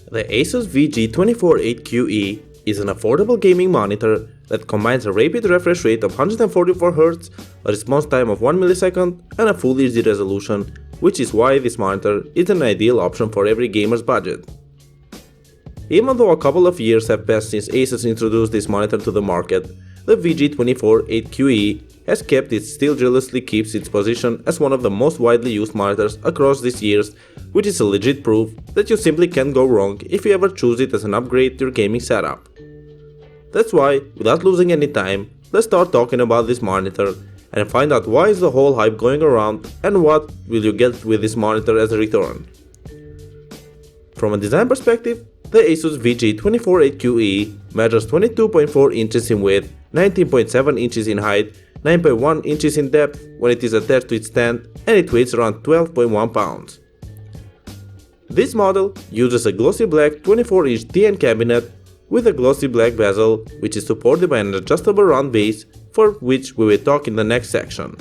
The Asus VG248QE is an affordable gaming monitor that combines a rapid refresh rate of 144Hz, a response time of 1 millisecond, and a full HD resolution, which is why this monitor is an ideal option for every gamer's budget. Even though a couple of years have passed since Asus introduced this monitor to the market, the VG248QE has still jealously keeps its position as one of the most widely used monitors across these years, which is a legit proof that you simply can't go wrong if you ever choose it as an upgrade to your gaming setup. That's why, without losing any time, let's start talking about this monitor and find out why is the whole hype going around and what will you get with this monitor as a return. From a design perspective, the Asus VG248QE measures 22.4 inches in width, 19.7 inches in height, 9.1 inches in depth when it is attached to its stand, and it weighs around 12.1 pounds. This model uses a glossy black 24-inch TN cabinet with a glossy black bezel, which is supported by an adjustable round base, for which we will talk in the next section.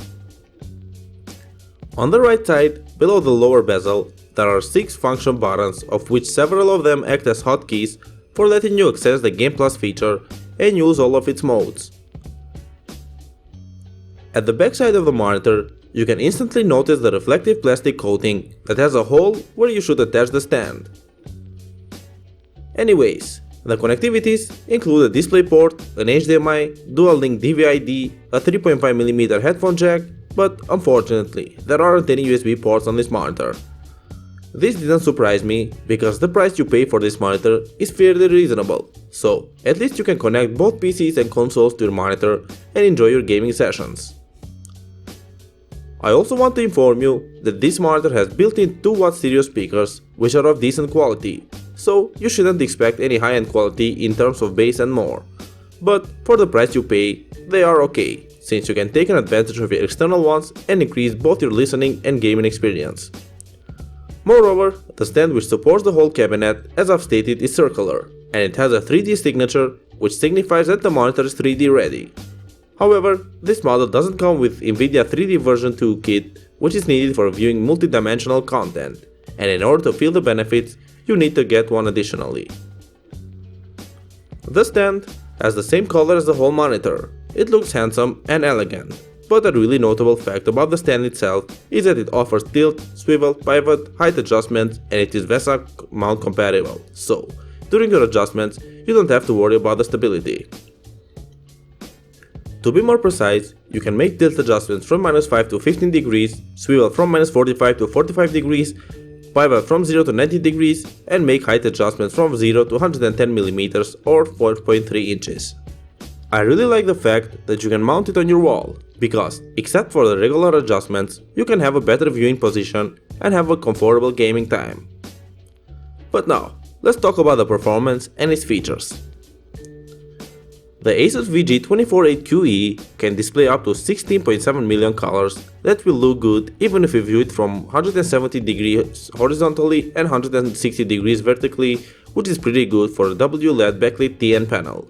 On the right side, below the lower bezel, there are 6 function buttons, of which several of them act as hotkeys for letting you access the Game Plus feature and use all of its modes. At the back side of the monitor, you can instantly notice the reflective plastic coating that has a hole where you should attach the stand. Anyways, the connectivities include a DisplayPort, an HDMI, dual-link DVI-D, a 3.5mm headphone jack, but unfortunately, there aren't any USB ports on this monitor. This didn't surprise me, because the price you pay for this monitor is fairly reasonable, so at least you can connect both PCs and consoles to your monitor and enjoy your gaming sessions. I also want to inform you that this monitor has built-in 2W stereo speakers, which are of decent quality, so you shouldn't expect any high-end quality in terms of bass and more. But for the price you pay, they are okay, since you can take an advantage of your external ones and increase both your listening and gaming experience. Moreover, the stand which supports the whole cabinet, as I've stated, is circular, and it has a 3D signature, which signifies that the monitor is 3D ready. However, this model doesn't come with NVIDIA 3D version 2 kit, which is needed for viewing multi-dimensional content, and in order to feel the benefits, you need to get one additionally. The stand has the same color as the whole monitor. It looks handsome and elegant, but a really notable fact about the stand itself is that it offers tilt, swivel, pivot, height adjustments, and it is VESA mount compatible, so during your adjustments, you don't have to worry about the stability. To be more precise, you can make tilt adjustments from -5 to 15 degrees, swivel from -45 to 45 degrees, pivot from 0 to 90 degrees, and make height adjustments from 0 to 110mm or 4.3 inches. I really like the fact that you can mount it on your wall, because, except for the regular adjustments, you can have a better viewing position and have a comfortable gaming time. But now, let's talk about the performance and its features. The Asus VG248QE can display up to 16.7 million colors that will look good even if you view it from 170 degrees horizontally and 160 degrees vertically, which is pretty good for a WLED backlit TN panel.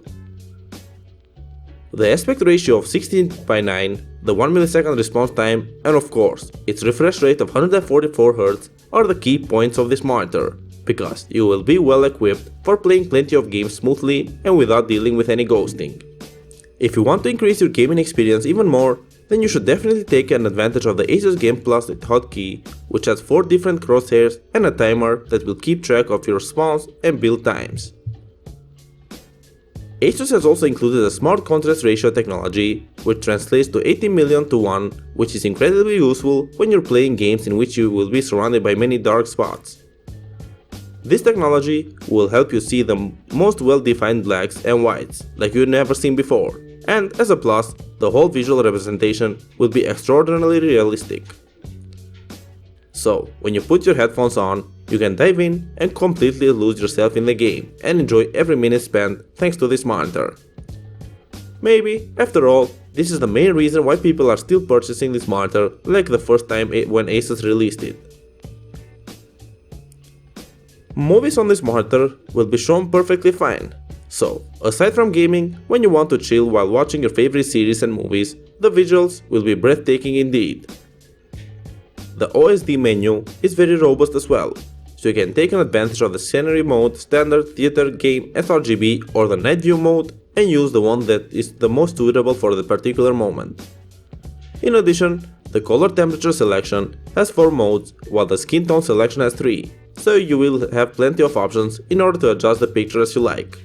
The aspect ratio of 16:9, the 1 millisecond response time, and of course, its refresh rate of 144Hz are the key points of this monitor, because you will be well equipped for playing plenty of games smoothly and without dealing with any ghosting. If you want to increase your gaming experience even more, then you should definitely take an advantage of the Asus Game Plus hotkey, which has 4 different crosshairs and a timer that will keep track of your response and build times. Asus has also included a smart contrast ratio technology, which translates to 80 million to 1, which is incredibly useful when you're playing games in which you will be surrounded by many dark spots. This technology will help you see the most well-defined blacks and whites, like you've never seen before, and as a plus, the whole visual representation will be extraordinarily realistic. So, when you put your headphones on, you can dive in and completely lose yourself in the game and enjoy every minute spent thanks to this monitor. Maybe, after all, this is the main reason why people are still purchasing this monitor like the first time when Asus released it. Movies on this monitor will be shown perfectly fine. So, aside from gaming, when you want to chill while watching your favorite series and movies, the visuals will be breathtaking indeed. The Osd menu is very robust as well. so you can take advantage of the scenery mode, standard, theater, game, sRGB or the night view mode and use the one that is the most suitable for the particular moment. In addition, the color temperature selection has 4 modes while the skin tone selection has 3, so you will have plenty of options in order to adjust the picture as you like.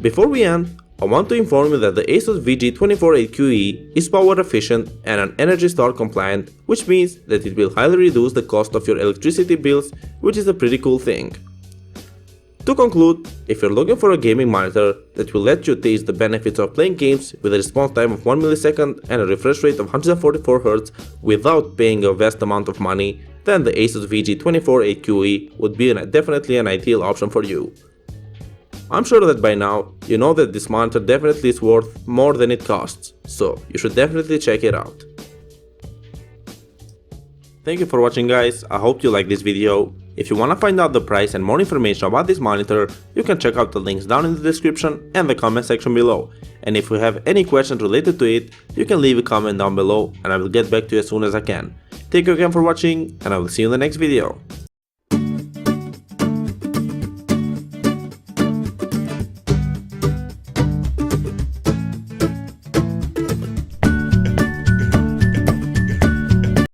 Before we end, I want to inform you that the Asus VG248QE is power efficient and an Energy Star compliant, which means that it will highly reduce the cost of your electricity bills, which is a pretty cool thing. To conclude, if you're looking for a gaming monitor that will let you taste the benefits of playing games with a response time of 1 millisecond and a refresh rate of 144Hz without paying a vast amount of money, then the Asus VG248QE would be definitely an ideal option for you. I'm sure that by now you know that this monitor definitely is worth more than it costs, so you should definitely check it out. Thank you for watching guys, I hope you liked this video. If you wanna find out the price and more information about this monitor, you can check out the links down in the description and the comment section below. And if you have any questions related to it, you can leave a comment down below and I will get back to you as soon as I can. Thank you again for watching and I will see you in the next video.